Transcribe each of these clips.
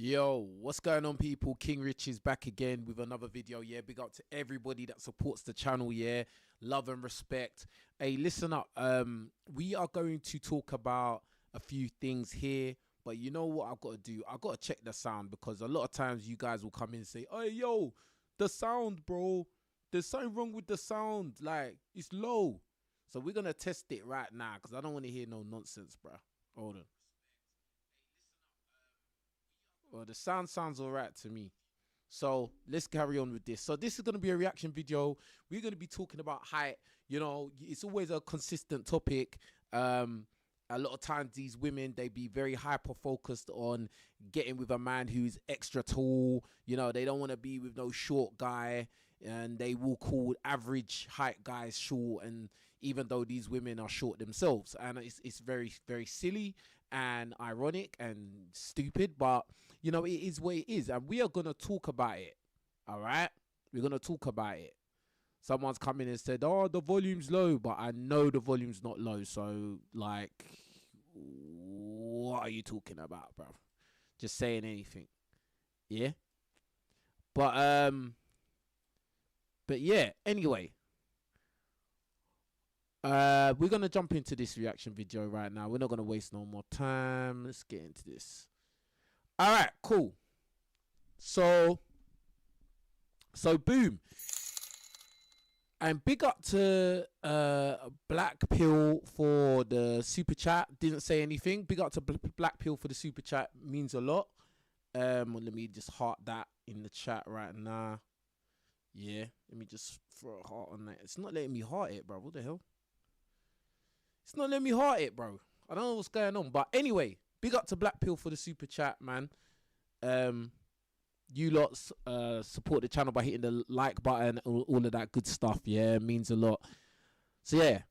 Yo, what's going on, people? King Rich is back again with another video. Yeah, big up to everybody that supports the channel. Yeah, love and respect. Hey, listen up. We are going to talk about a few things here, but you know what I've got to do? I've got to check the sound, because a lot of times you guys will come in and say, "Hey, yo, the sound, bro. There's something wrong with the sound. Like, it's low." So we're gonna test it right now, because I don't want to hear no nonsense, bro. Hold on. Well, the sound sounds all right to me. So let's carry on with this. So this is going to be a reaction video. We're going to be talking about height. You know, it's always a consistent topic. A lot of times these women, they be very hyper focused on getting with a man who's extra tall. You know, they don't want to be with no short guy, and they will call average height guys short, and even though these women are short themselves. And it's very, very silly and ironic and stupid, but you know, it is what it is, and we are gonna talk about it. All right, we're gonna talk about it. Someone's come in and said, "Oh, the volume's low," but I know the volume's not low. So, like, what are you talking about, bro? Just saying anything, yeah. But but yeah. Anyway, we're gonna jump into this reaction video right now. We're not gonna waste no more time. Let's get into this. All right, cool. So boom. And big up to Black Pill for the super chat. Didn't say anything. Big up to Black Pill for the super chat. Means a lot. Let me just heart that in the chat right now. Yeah, let me just throw a heart on that. It's not letting me heart it, bro. What the hell? It's not letting me heart it, bro. I don't know what's going on. But anyway, big up to Black Pill for the super chat, man. You lot support the channel by hitting the like button, all of that good stuff. Yeah, it means a lot. So yeah,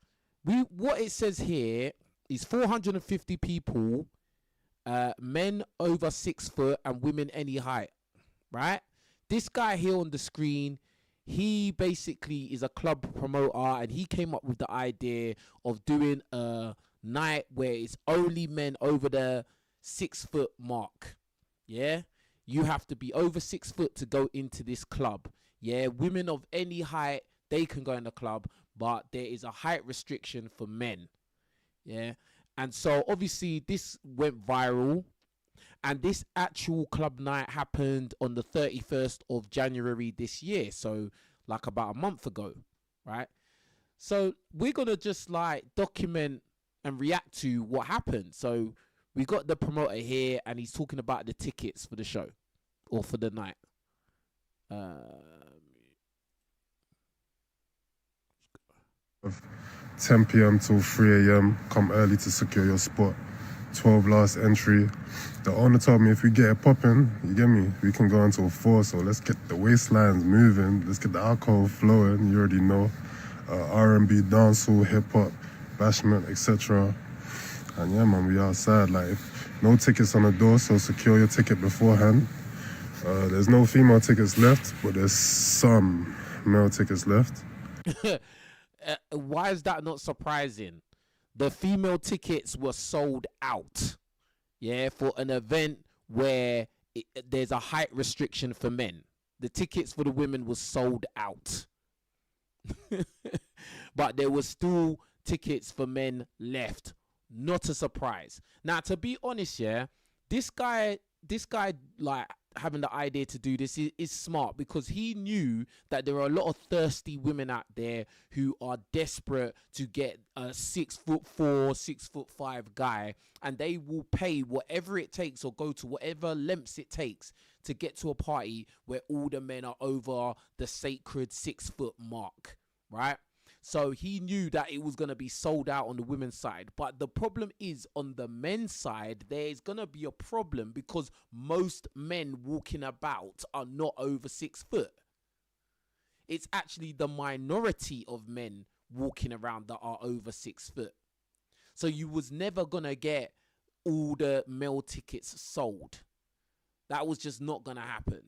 what it says here is 450 people, men over 6 foot and women any height, right? This guy here on the screen, he basically is a club promoter, and he came up with the idea of doing a night where it's only men over the 6 foot mark. Yeah, you have to be over 6 foot to go into this club. Yeah, women of any height, they can go in the club, but there is a height restriction for men. Yeah, and so obviously this went viral, and this actual club night happened on the 31st of January this year, so like about a month ago, right? So we're gonna just like document and react to what happened. So we got the promoter here, and he's talking about the tickets for the show or for the night. 10 p.m. till 3 a.m. Come early to secure your spot. 12 last entry. The owner told me if we get it popping, you get me, we can go until 4. So let's get the waistlines moving. Let's get the alcohol flowing. You already know. R&B, dancehall, hip hop, bashment, etc. And yeah, man, we outside. Like, no tickets on the door, so secure your ticket beforehand. There's no female tickets left, but there's some male tickets left. Why is that not surprising? The female tickets were sold out, yeah, for an event where there's a height restriction for men. The tickets for the women was sold out. But there was still tickets for men left. Not a surprise. Now, to be honest, yeah, this guy like having the idea to do this is smart, because he knew that there are a lot of thirsty women out there who are desperate to get a 6'4", 6'5" guy, and they will pay whatever it takes or go to whatever lengths it takes to get to a party where all the men are over the sacred 6 foot mark, right? So he knew that it was going to be sold out on the women's side. But the problem is, on the men's side, there's going to be a problem, because most men walking about are not over 6 foot. It's actually the minority of men walking around that are over 6 foot. So you was never going to get all the male tickets sold. That was just not going to happen.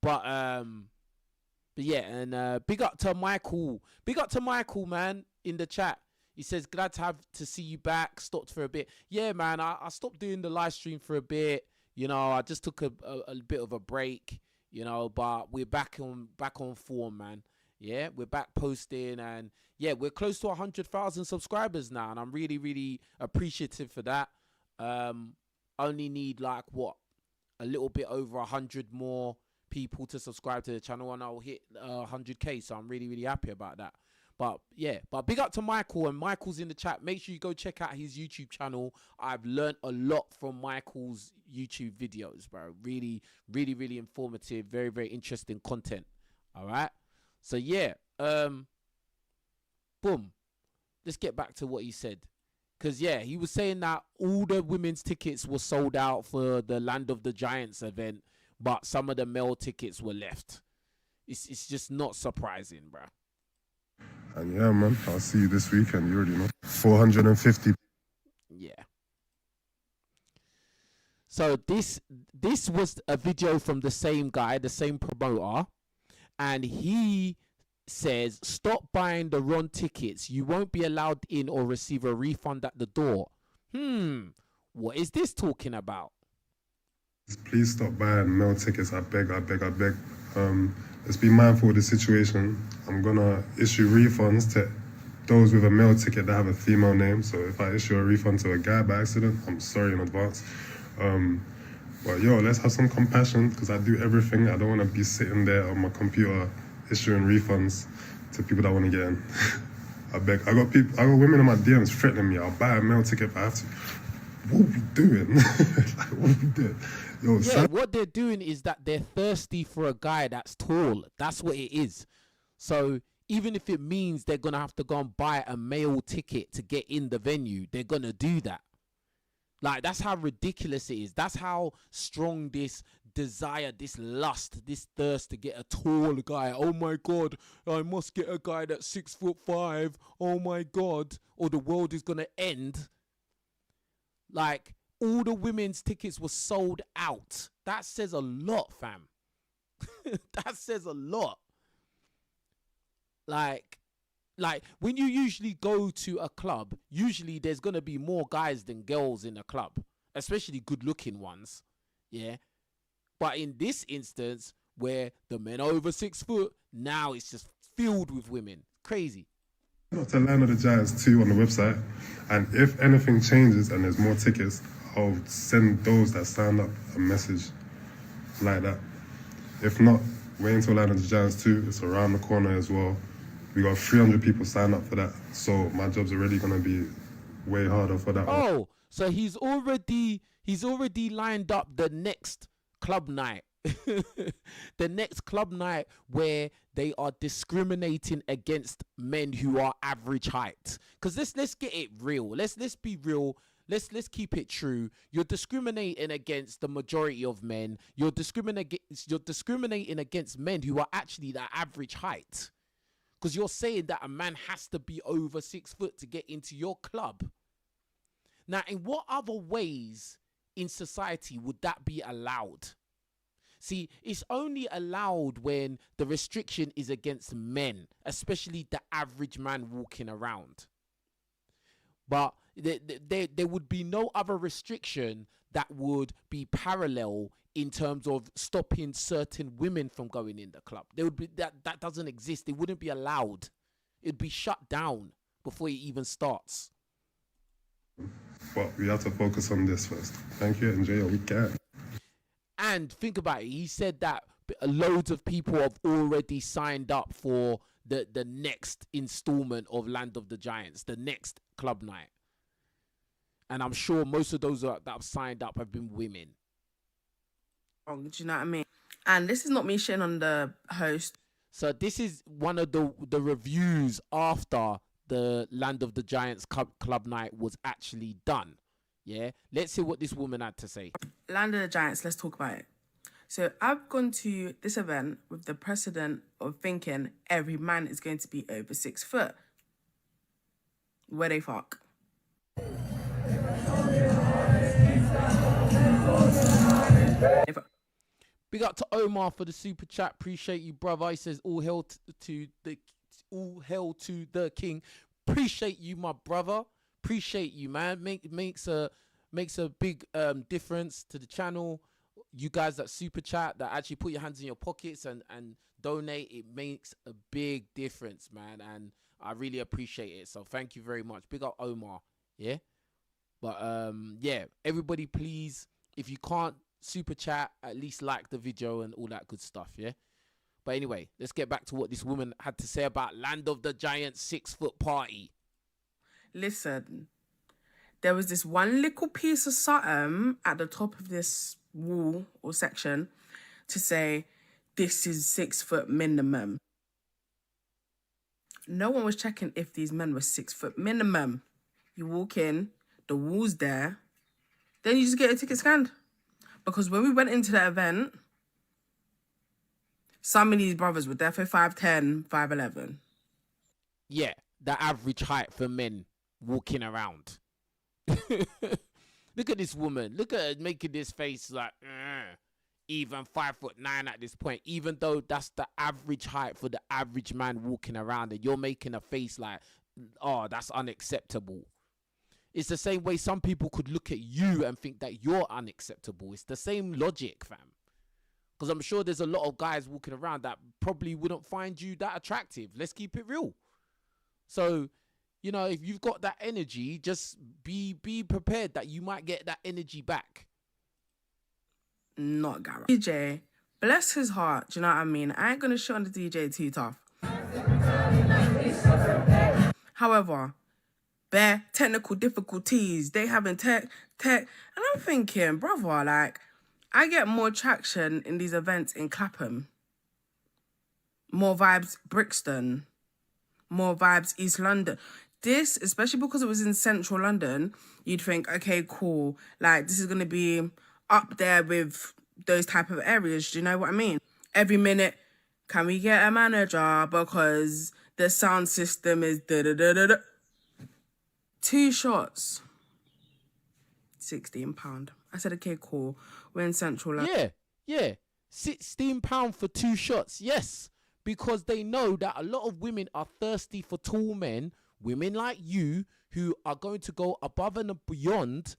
But yeah, and big up to Michael. Big up to Michael, man, in the chat. He says, glad to see you back. Stopped for a bit. Yeah, man, I stopped doing the live stream for a bit. You know, I just took a bit of a break, you know, but we're back on form, man. Yeah, we're back posting, and yeah, we're close to 100,000 subscribers now, and I'm really, really appreciative for that. Only need like what, a little bit over 100 more people to subscribe to the channel, and I'll hit 100k. So I'm really, really happy about that. But yeah, but big up to Michael, and Michael's in the chat. Make sure you go check out his YouTube channel. I've learned a lot from Michael's YouTube videos, bro. Really, really, really informative. Very, very interesting content. All right. So yeah, boom. Let's get back to what he said. Because yeah, he was saying that all the women's tickets were sold out for the Land of the Giants event, but some of the male tickets were left. It's just not surprising, bro. And yeah, man, I'll see you this weekend. You already know. 450. Yeah. So this was a video from the same guy, the same promoter, and he says, stop buying the wrong tickets. You won't be allowed in or receive a refund at the door. What is this talking about? Please stop buying male tickets. I beg. Let's be mindful of the situation. I'm gonna issue refunds to those with a male ticket that have a female name. So if I issue a refund to a guy by accident, I'm sorry in advance. But yo, let's have some compassion, because I do everything. I don't want to be sitting there on my computer issuing refunds to people that want to get in. I beg. I got women in my DMs threatening me. I'll buy a male ticket if I have to. What are we doing? Like, what are we doing? Yo, yeah, what they're doing is that they're thirsty for a guy that's tall. That's what it is. So even if it means they're going to have to go and buy a male ticket to get in the venue, they're going to do that. Like, that's how ridiculous it is. That's how strong this desire, this lust, this thirst to get a tall guy. Oh my God, I must get a guy that's 6'5". Oh my God, or the world is going to end. Like, all the women's tickets were sold out. That says a lot, fam. That says a lot. Like when you usually go to a club, usually there's going to be more guys than girls in a club, especially good looking ones. Yeah. But in this instance, where the men are over 6 foot, now it's just filled with women. Crazy. To Land of the Giants 2 on the website, and if anything changes and there's more tickets, I'll send those that signed up a message like that. If not, wait until Land of the Giants 2. It's around the corner as well. We got 300 people signed up for that, so my job's already gonna be way harder for that. Oh, so he's already lined up the next club night. The next club night where they are discriminating against men who are average height. Because let's get it real. Let's be real. Let's keep it true. You're discriminating against the majority of men. You're discriminating against men who are actually the average height. Because you're saying that a man has to be over 6 foot to get into your club. Now, in what other ways in society would that be allowed? See, it's only allowed when the restriction is against men, especially the average man walking around. But there would be no other restriction that would be parallel in terms of stopping certain women from going in the club. There would be that doesn't exist. It wouldn't be allowed. It'd be shut down before it even starts. But we have to focus on this first. Thank you. Enjoy your weekend. And think about it. He said that loads of people have already signed up for the next installment of Land of the Giants, the next club night. And I'm sure most of those that have signed up have been women. Oh, do you know what I mean? And this is not me shitting on the host. So this is one of the reviews after the Land of the Giants club night was actually done. Yeah, let's see what this woman had to say. Land of the Giants, let's talk about it. So I've gone to this event with the precedent of thinking every man is going to be over 6 foot. Where they fuck. Big up to Omar for the super chat. Appreciate you, brother. He says all hail to the king. Appreciate you, my brother. Appreciate you, man. Makes a makes a big difference to the channel. You guys that super chat, that actually put your hands in your pockets and donate, it makes a big difference, man. And I really appreciate it. So thank you very much. Big up Omar. Yeah. But yeah, everybody please, if you can't super chat, at least like the video and all that good stuff, yeah? But anyway, let's get back to what this woman had to say about Land of the Giants 6-foot party. Listen, there was this one little piece of something at the top of this wall or section to say, this is 6 foot minimum. No one was checking if these men were 6 foot minimum. You walk in, the wall's there, then you just get a ticket scanned. Because when we went into the event, some of these brothers were there for 5'10", 5'11". Yeah, the average height for men walking around. Look at this woman. Look at her making this face like, even 5'9" at this point, even though that's the average height for the average man walking around, and you're making a face like, oh, that's unacceptable. It's the same way some people could look at you and think that you're unacceptable. It's the same logic, fam. Because I'm sure there's a lot of guys walking around that probably wouldn't find you that attractive. Let's keep it real. So, you know, if you've got that energy, just be prepared that you might get that energy back. Not Gareth. DJ, bless his heart, do you know what I mean? I ain't going to shit on the DJ too tough. However, bare technical difficulties, they having tech, and I'm thinking, brother, like, I get more traction in these events in Clapham. More vibes Brixton. More vibes East London. This, especially because it was in central London, you'd think, okay, cool. Like, this is going to be up there with those type of areas. Do you know what I mean? Every minute, can we get a manager? Because the sound system is da-da-da-da-da. 2 shots. £16. I said, okay, cool. We're in central London. Yeah. £16 for 2 shots. Yes. Because they know that a lot of women are thirsty for tall men, women like you, who are going to go above and beyond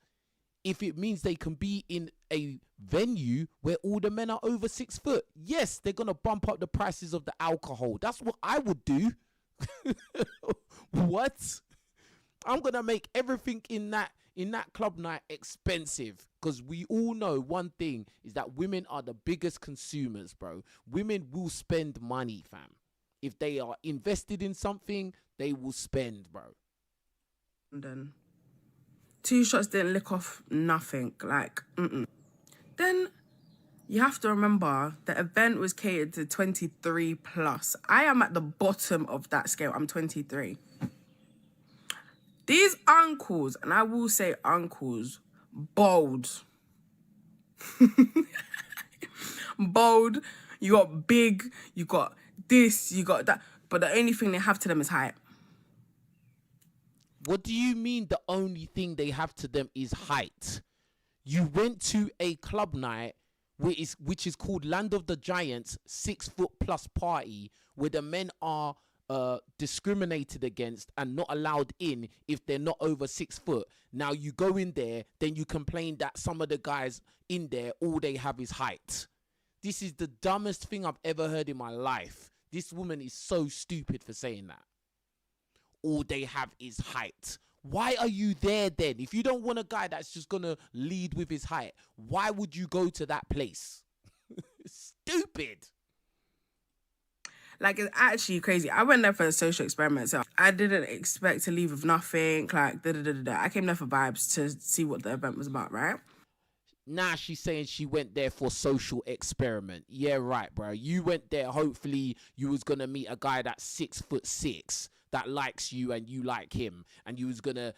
if it means they can be in a venue where all the men are over 6 foot. Yes, they're going to bump up the prices of the alcohol. That's what I would do. What? I'm going to make everything in that club night expensive, because we all know one thing is that women are the biggest consumers, bro. Women will spend money, fam. If they are invested in something, they will spend, bro. London. 2 shots didn't lick off nothing. Like, Then you have to remember the event was catered to 23 plus. I am at the bottom of that scale. I'm 23. These uncles, and I will say uncles, bold. Bold. You got big, you got this, you got that. But the only thing they have to them is height. What do you mean the only thing they have to them is height? You went to a club night which is called Land of the Giants 6 foot plus party, where the men are discriminated against and not allowed in if they're not over 6 foot. Now you go in there, then you complain that some of the guys in there, all they have is height. This is the dumbest thing I've ever heard in my life. This woman is so stupid for saying that. All they have is height. Why are you there then? If you don't want a guy that's just gonna lead with his height, why would you go to that place? Stupid. Like, it's actually crazy. I went there for a social experiment, so I didn't expect to leave with nothing. Like, da-da-da-da-da. I came there for vibes to see what the event was about, right? Now she's saying she went there for social experiment. Yeah, right, bro. You went there, hopefully you was going to meet a guy that's 6'6", that likes you and you like him, and you was going to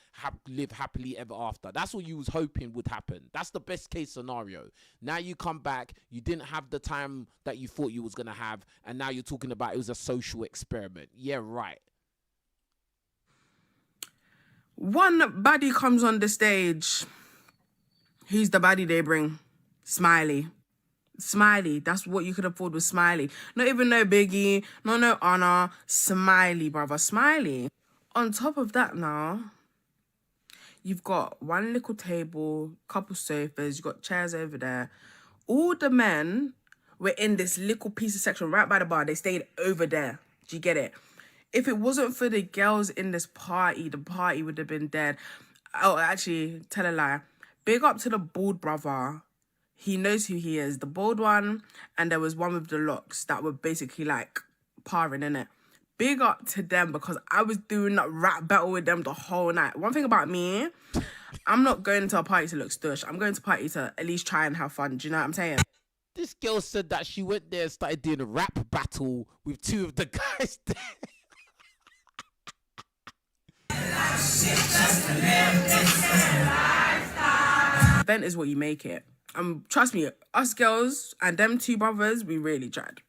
live happily ever after. That's what you was hoping would happen. That's the best case scenario. Now you come back, you didn't have the time that you thought you was going to have, and now you're talking about it was a social experiment. Yeah, right. One baddie comes on the stage. Who's the baddie they bring? Smiley. Smiley. That's what you could afford with Smiley. Not even no Biggie. No Honor. Smiley, brother. Smiley. On top of that now, You've got one little table, couple sofas, you've got chairs over there. All the men were in this little piece of section right by the bar. They stayed over there. Do you get it? If it wasn't for the girls in this party, the party would have been dead. Oh, actually, tell a lie. Big up to the bald brother. He knows who he is. The bald one, and there was one with the locks that were basically like parring in it. Big up to them because I was doing that rap battle with them the whole night. One thing about me, I'm not going to a party to look stush. I'm going to a party to at least try and have fun. Do you know what I'm saying? This girl said that she went there and started doing a rap battle with two of the guys there. Event is what you make it. Trust me, us girls and them two brothers, we really tried.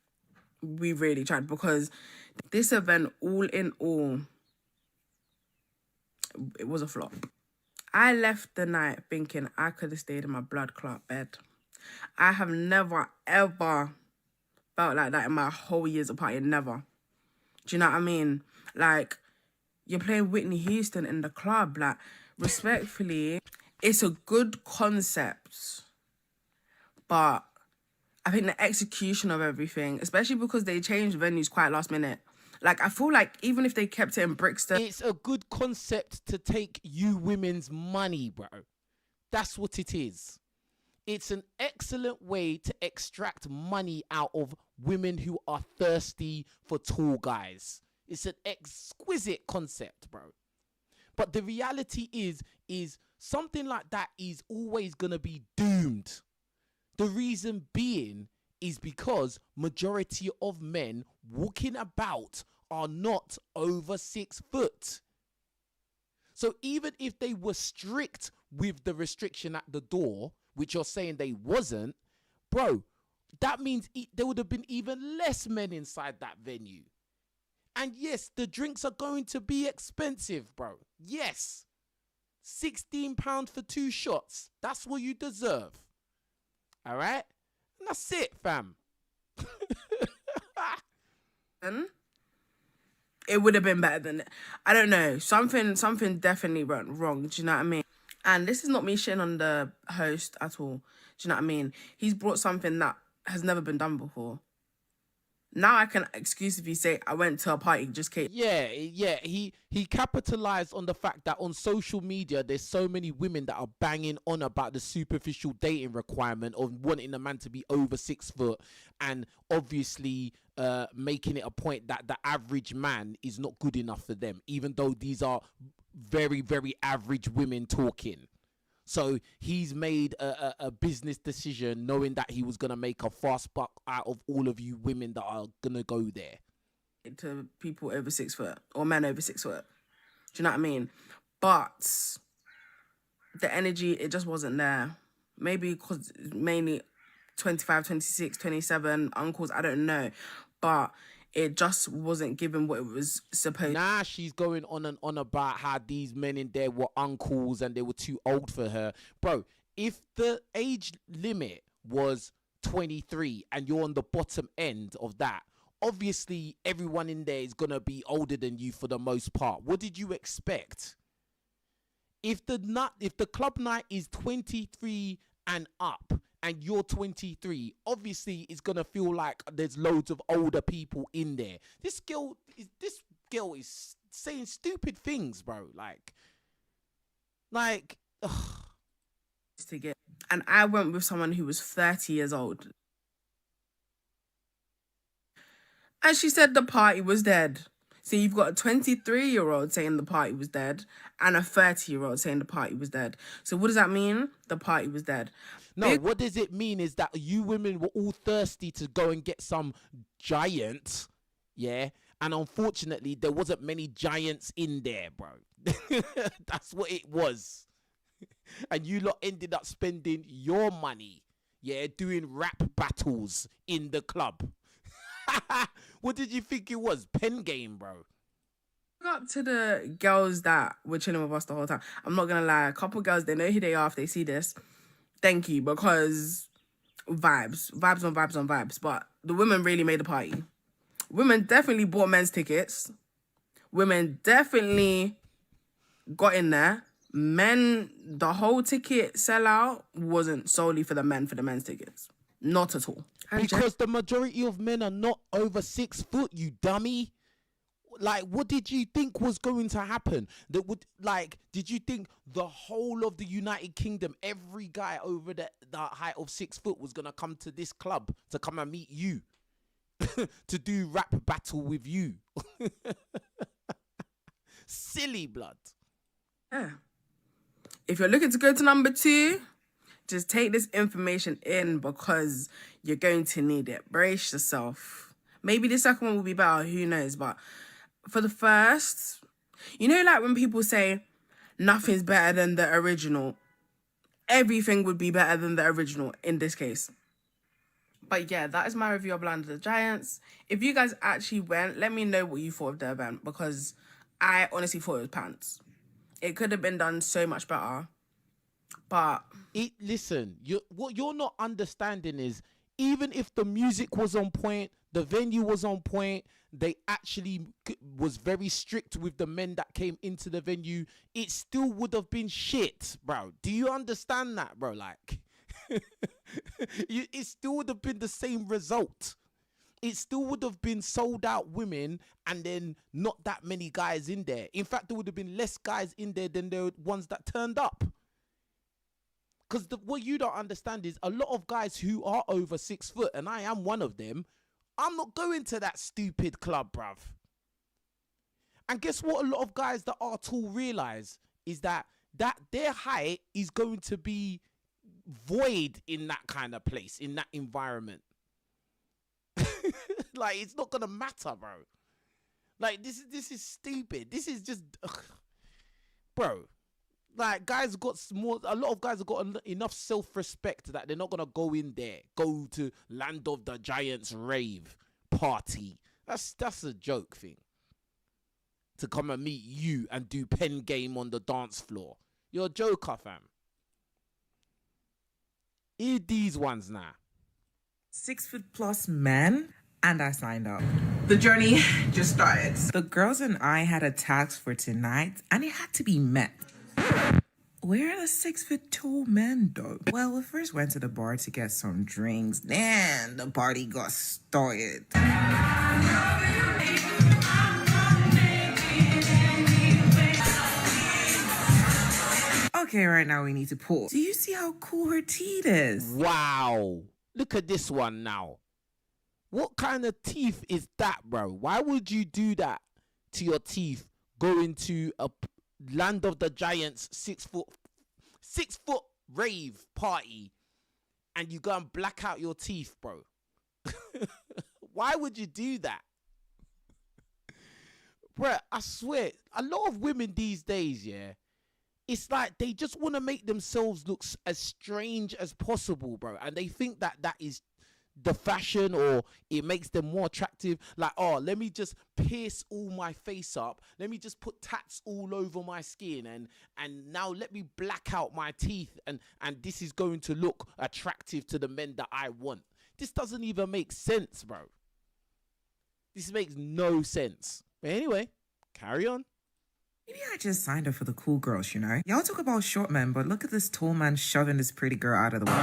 We really tried because this event, all in all, it was a flop. I left the night thinking I could have stayed in my blood clot bed. I have never, ever felt like that in my whole years of partying. Never. Do you know what I mean? Like, you're playing Whitney Houston in the club. Like, respectfully, it's a good concept. But I think the execution of everything, especially because they changed venues quite last minute. Like, I feel like even if they kept it in Brixton... It's a good concept to take you women's money, bro. That's what it is. It's an excellent way to extract money out of women who are thirsty for tall guys. It's an exquisite concept, bro. But the reality is something like that is always going to be doomed. The reason being is because majority of men walking about are not over 6 foot. So even if they were strict with the restriction at the door, which you're saying they wasn't, bro, that means there would have been even less men inside that venue. And yes, the drinks are going to be expensive, bro. Yes. £16 for 2 shots. That's what you deserve. All right? And that's it, fam. It would have been better than it. I don't know. Something definitely went wrong. Do you know what I mean? And this is not me shitting on the host at all. Do you know what I mean? He's brought something that has never been done before. Now I can exclusively say I went to a party just came. Yeah. He capitalized on the fact that on social media there's so many women that are banging on about the superficial dating requirement of wanting a man to be over 6 foot, and obviously making it a point that the average man is not good enough for them, even though these are very, very average women talking. So he's made a business decision knowing that he was going to make a fast buck out of all of you women that are going to go there. To people over 6 foot or men over 6 foot. Do you know what I mean? But the energy, it just wasn't there. Maybe because mainly 25, 26, 27 uncles, I don't know. But it just wasn't given what it was supposed. Nah, she's going on and on about how these men in there were uncles and they were too old for her. Bro, if the age limit was 23 and you're on the bottom end of that, obviously everyone in there is going to be older than you for the most part. What did you expect? If the club night is 23 and up, and you're 23, obviously it's gonna feel like there's loads of older people in there. This girl is saying stupid things, bro. Like, ugh. And I went with someone who was 30 years old. And she said the party was dead. So you've got a 23-year-old saying the party was dead and a 30-year-old saying the party was dead. So what does that mean? The party was dead. No, what does it mean is that you women were all thirsty to go and get some giant, yeah? And unfortunately, there wasn't many giants in there, bro. That's what it was. And you lot ended up spending your money, yeah, doing rap battles in the club. What did you think it was? Pen game, bro. Up to the girls that were chilling with us the whole time. I'm not gonna lie, a couple girls, they know who they are if they see this. Thank you, because vibes on vibes. But the women really made the party. Women definitely bought men's tickets. Women definitely got in there. Men, the whole ticket sellout wasn't solely for the men's tickets. Not at all. Because the majority of men are not over 6 foot, you dummy. Like, what did you think was going to happen? Did you think the whole of the United Kingdom, every guy over the height of 6 foot was gonna come to this club to come and meet you, to do rap battle with you? Silly blood. Yeah. If you're looking to go to number 2, just take this information in because you're going to need it. Brace yourself. Maybe the second one will be better, who knows, but for the first, you know, like when people say nothing's better than the original, everything would be better than the original in this case. But yeah, that is my review of Land of the Giants. If you guys actually went, let me know what you thought of the event, because I honestly thought it was pants. It could have been done so much better. But listen, what you're not understanding is, even if the music was on point, the venue was on point, they actually was very strict with the men that came into the venue, it still would have been shit, bro. Do you understand that, bro? Like, it still would have been the same result. It still would have been sold out women and then not that many guys in there. In fact, there would have been less guys in there than the ones that turned up. Because what you don't understand is a lot of guys who are over 6 foot, and I am one of them, I'm not going to that stupid club, bruv. And guess what a lot of guys that are tall realize is that their height is going to be void in that kind of place, in that environment. Like, it's not going to matter, bro. Like, this is stupid. This is just... Bro. Like, a lot of guys have got enough self-respect that they're not going to go in there, go to Land of the Giants rave party. That's a joke thing. To come and meet you and do pen game on the dance floor. You're a joker, fam. Hear these ones now. 6 foot plus men, and I signed up. The journey just started. The girls and I had a task for tonight, and it had to be met. Where are the 6 foot tall men, though? Well, we first went to the bar to get some drinks. Then the party got started. Okay, right now we need to pull. Do you see how cool her teeth is? Wow. Look at this one now. What kind of teeth is that, bro? Why would you do that to your teeth going to a Land of the Giants 6 foot rave party and you go and black out your teeth, bro? Why would you do that? Bro, I swear, a lot of women these days, yeah, it's like they just want to make themselves look as strange as possible, bro. And they think that is the fashion, or it makes them more attractive. Like, oh, let me just pierce all my face up. Let me just put tats all over my skin. And now let me black out my teeth. And this is going to look attractive to the men that I want. This doesn't even make sense, bro. This makes no sense. But anyway, carry on. Maybe I just signed up for the cool girls, you know? Y'all talk about short men, but look at this tall man shoving this pretty girl out of the way.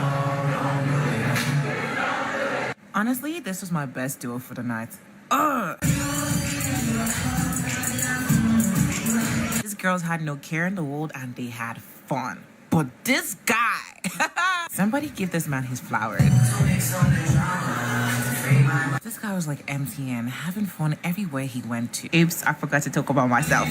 Honestly, this was my best duo for the night. These girls had no care in the world and they had fun. But this guy... Somebody give this man his flowers. This guy was like MTN, having fun everywhere he went to. Oops, I forgot to talk about myself.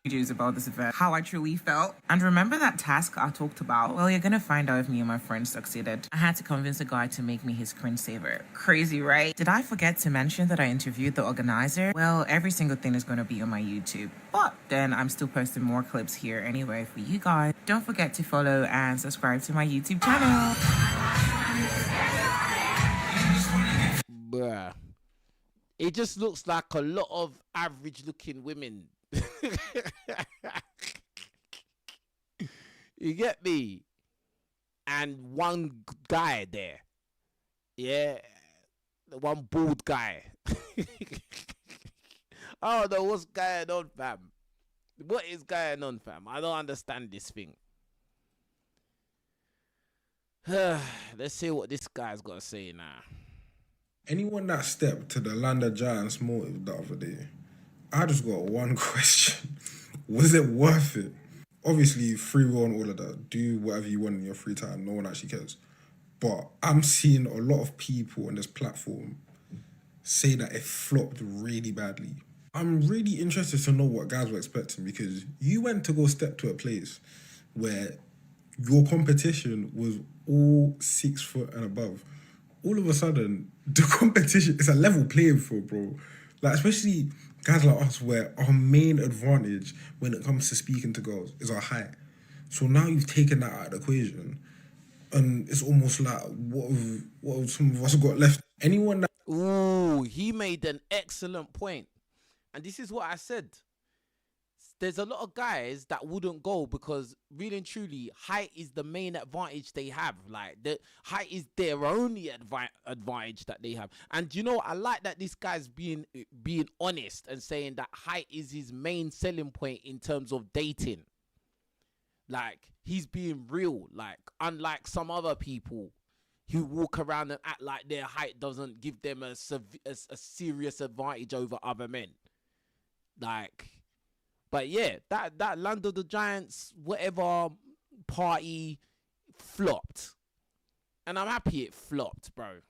Videos about this event, how I truly felt. And remember that task I talked about? Well, you're gonna find out if me and my friends succeeded. I had to convince a guy to make me his screensaver. Crazy, right? Did I forget to mention that I interviewed the organizer? Well, every single thing is gonna be on my YouTube. But then I'm still posting more clips here anyway for you guys. Don't forget to follow and subscribe to my YouTube channel. Bruh. It just looks like a lot of average looking women. You get me? And one guy there. Yeah. The one bald guy. I don't know what's going on, fam. What is going on, fam? I don't understand this thing. Let's see what this guy's got to say now. Anyone that stepped to the Land of Giants motive the other day, I just got one question. Was it worth it? Obviously, free will and all of that. Do whatever you want in your free time. No one actually cares. But I'm seeing a lot of people on this platform say that it flopped really badly. I'm really interested to know what guys were expecting, because you went to go step to a place where your competition was all 6 foot and above. All of a sudden, the competition is a level playing field, bro. Like, especially guys like us, where our main advantage when it comes to speaking to girls is our height. So now you've taken that out of the equation, and it's almost like, what have some of us got left? Anyone that... Ooh, he made an excellent point. And this is what I said. There's a lot of guys that wouldn't go because really and truly, height is the main advantage they have. Like, the height is their only advantage that they have. And you know, I like that this guy's being honest and saying that height is his main selling point in terms of dating. Like, he's being real. Like, unlike some other people who walk around and act like their height doesn't give them a serious advantage over other men. Like, but yeah, that Land of the Giants, whatever party flopped. And I'm happy it flopped, bro.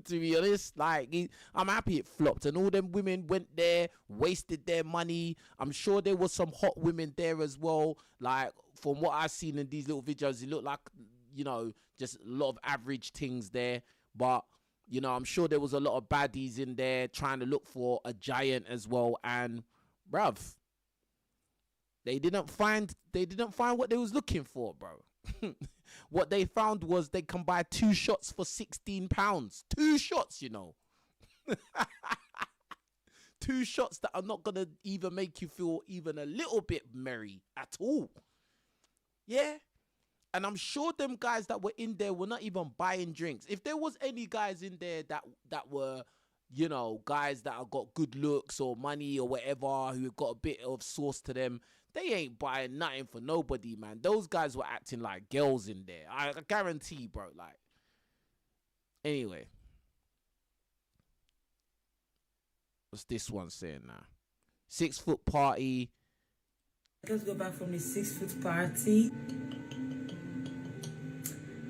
To be honest, like, I'm happy it flopped. And all them women went there, wasted their money. I'm sure there was some hot women there as well. Like, from what I've seen in these little videos, it looked like, you know, just a lot of average things there. But, you know, I'm sure there was a lot of baddies in there trying to look for a giant as well. And, bruv, they didn't find what they was looking for, bro. What they found was they can buy 2 shots for £16. 2 shots, you know. 2 shots that are not gonna even make you feel even a little bit merry at all. Yeah. And I'm sure them guys that were in there were not even buying drinks. If there was any guys in there that were, you know, guys that have got good looks or money or whatever, who got a bit of sauce to them, they ain't buying nothing for nobody, man. Those guys were acting like girls in there. I guarantee, bro. Like, anyway. What's this one saying now? 6 foot party. Let's go back from the 6 foot party.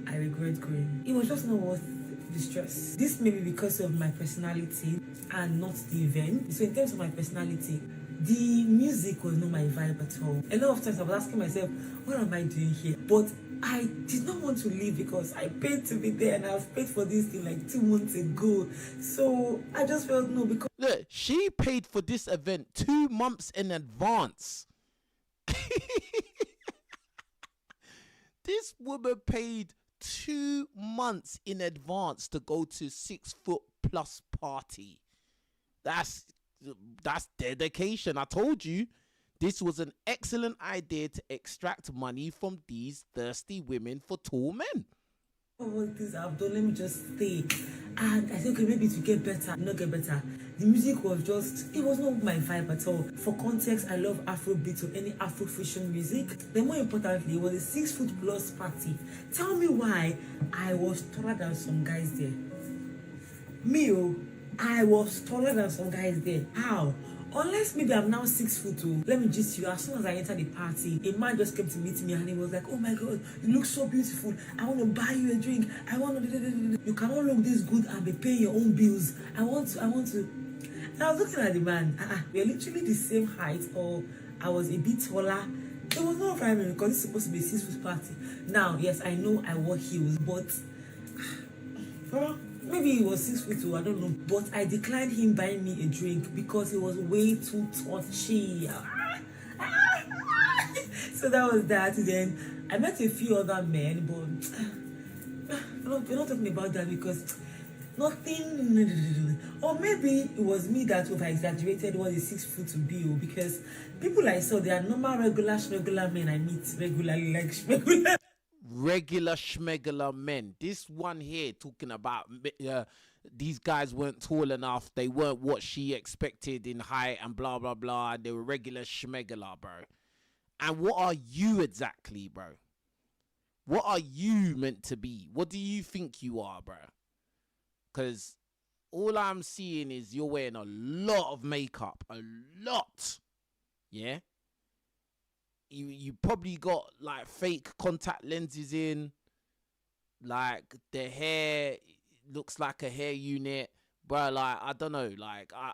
I regret going. It was just not worth the stress. This may be because of my personality and not the event. So in terms of my personality, the music was not my vibe at all. A lot of times I was asking myself, what am I doing here? But I did not want to leave because I paid to be there, and I've paid for this thing like 2 months ago. So I just felt no, because... Look, she paid for this event 2 months in advance. This woman paid 2 months in advance to go to 6 foot plus party. That's dedication. I told you this was an excellent idea to extract money from these thirsty women for tall men. What this I've done, let me just stay. And I think, okay, maybe to get better, not get better. The music was just, it was not my vibe at all. For context, I love Afrobeat or any Afrofusion music. Then more importantly, it was a 6 foot plus party. Tell me why I was taller than some guys there. I was taller than some guys there. How? Unless maybe I'm now 6 foot too. Let me just you. As soon as I entered the party, a man just came to meet me and he was like, "Oh my God, you look so beautiful. I want to buy you a drink. I want to. You cannot look this good and be paying your own bills. I want to." And I was looking at the man. We're literally the same height, or I was a bit taller. There was no rhyming because it's supposed to be a 6 foot party. Now, yes, I know I wore heels, but maybe he was 6 foot too, I don't know. But I declined him buying me a drink because he was way too touchy. So that was that. Then I met a few other men, but we're not talking about that because nothing. Or maybe it was me that over exaggerated what a 6 foot to be, because people I saw, they are normal regular men I meet regularly, like regular. regular schmegular men. This one here talking about these guys weren't tall enough. They weren't what she expected in height and blah, blah, blah. They were regular schmegular, bro. And what are you exactly, bro? What are you meant to be? What do you think you are, bro? Because all I'm seeing is you're wearing a lot of makeup. A lot. Yeah? You probably got, like, fake contact lenses in. Like, the hair looks like a hair unit. Bro, like, I don't know. Like, I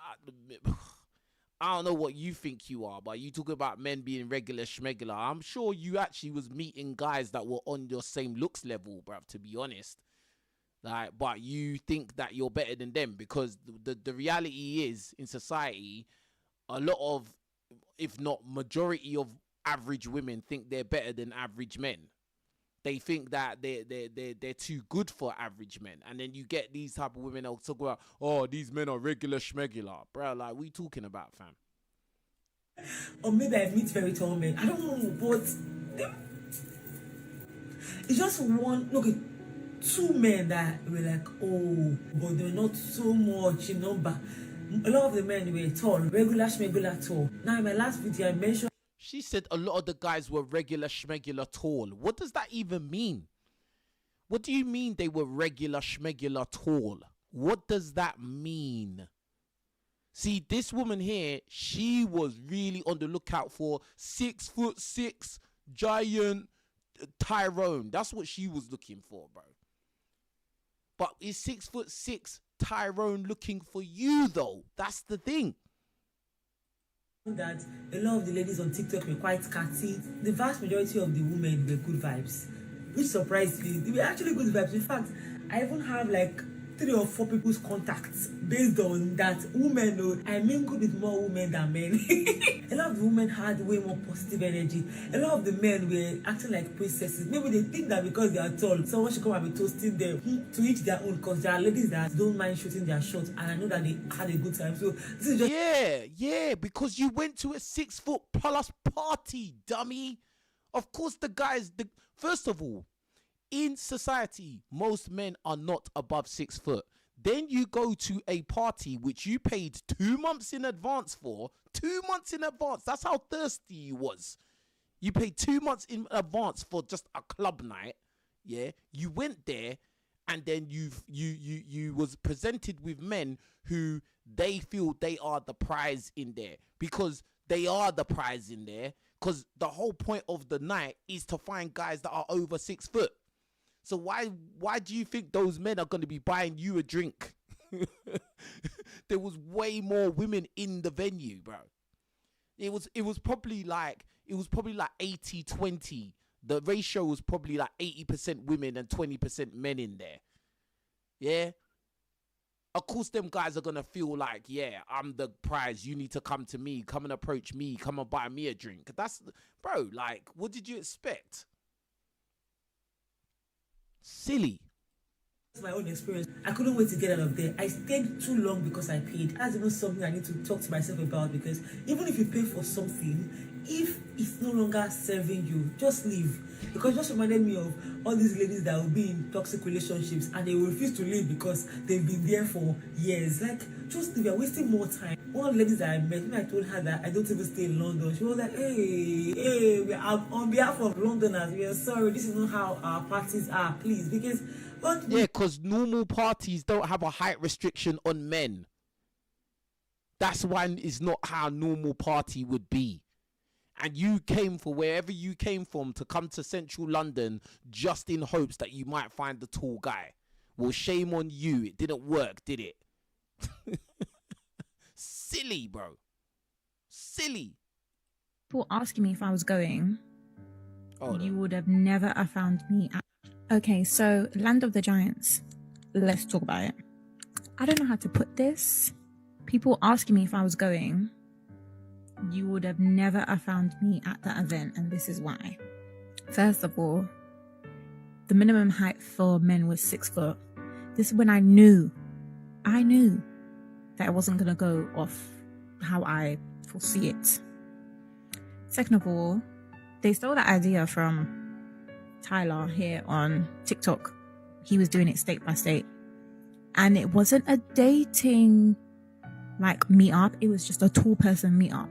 don't know what you think you are, but you talk about men being regular schmegular. I'm sure you actually was meeting guys that were on your same looks level, bruv, to be honest. Like, but you think that you're better than them because the reality is, in society, a lot of, if not majority of average women think they're better than average men. They think that they're too good for average men. And then you get these type of women that will talk about, oh, these men are regular schmegular. Bro, like, what are you talking about, fam? Or maybe I meet very tall men. I don't know, but it's just one, look, two men that were like, oh, but they were not so much in number. A lot of the men were tall, regular schmegular tall. Now, in my last video, I mentioned. She said a lot of the guys were regular schmegular tall. What does that even mean? What do you mean they were regular schmegular tall? What does that mean? See, this woman here, she was really on the lookout for 6'6" giant Tyrone. That's what she was looking for, bro. But is 6'6" Tyrone looking for you, though? That's the thing. That a lot of the ladies on TikTok were quite catty. The vast majority of the women were good vibes, which surprised me. They were actually good vibes. In fact, I even have like 3 or 4 people's contacts based on that. Women, I mingled with more women than men. A lot of the women had way more positive energy. A lot of the men were acting like princesses. Maybe they think that because they are tall, someone should come and be toasting them to each their own. Because there are ladies that don't mind shooting their shots, and I know that they had a good time. So this is just yeah, because you went to a 6' plus party, dummy. Of course, the guys. First of all, in society, most men are not above 6 foot. Then you go to a party which you paid 2 months in advance for. 2 months in advance. That's how thirsty you was. You paid 2 months in advance for just a club night. Yeah, you went there, and then you was presented with men who they feel they are the prize in there, because they are the prize in there. Because the whole point of the night is to find guys that are over 6 foot. So why do you think those men are going to be buying you a drink? There was way more women in the venue, bro. It was probably like 80-20. The ratio was probably like 80% women and 20% men in there. Yeah. Of course, them guys are going to feel like, yeah, I'm the prize. You need to come to me. Come and approach me. Come and buy me a drink. That's, bro, like, what did you expect? Silly. That's my own experience. I couldn't wait to get out of there. I stayed too long because I paid. That's even something I need to talk to myself about, because even if you pay for something, if it's no longer serving you, just leave. Because it just reminded me of all these ladies that will be in toxic relationships and they will refuse to leave because they've been there for years. Like, just leave. You're wasting more time. One of the ladies that I met, when I told her that I don't even stay in London, she was like, hey, we are, on behalf of Londoners, we are sorry, this is not how our parties are, please. Because because normal parties don't have a height restriction on men. That's why it's not how a normal party would be. And you came for wherever you came from to come to central London just in hopes that you might find the tall guy. Well, shame on you. It didn't work, did it? Silly, bro. Silly. People asking me if I was going, you would have never found me at. Okay, so Land of the Giants. Let's talk about it. I don't know how to put this. People asking me if I was going, you would have never found me at that event, and this is why. First of all, the minimum height for men was 6 foot. This is when I knew that it wasn't going to go off how I foresee it. Second of all, they stole that idea from Tyler here on TikTok. He was doing it state by state. And it wasn't a dating like meetup. It was just a tall person meetup.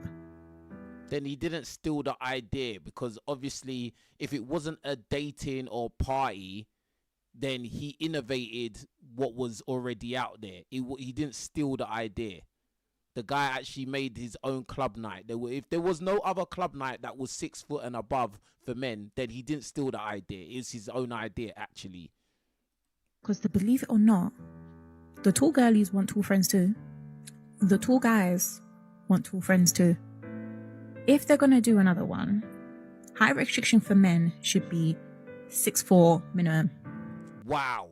Then he didn't steal the idea, because obviously if it wasn't a dating or party, then he innovated what was already out there. He didn't steal the idea. The guy actually made his own club night. If there was no other club night that was 6 foot and above for men, then he didn't steal the idea. It's his own idea, actually. Because to believe it or not, the tall girlies want tall friends too. The tall guys want tall friends too. If they're going to do another one, height restriction for men should be 6'4" minimum. Wow.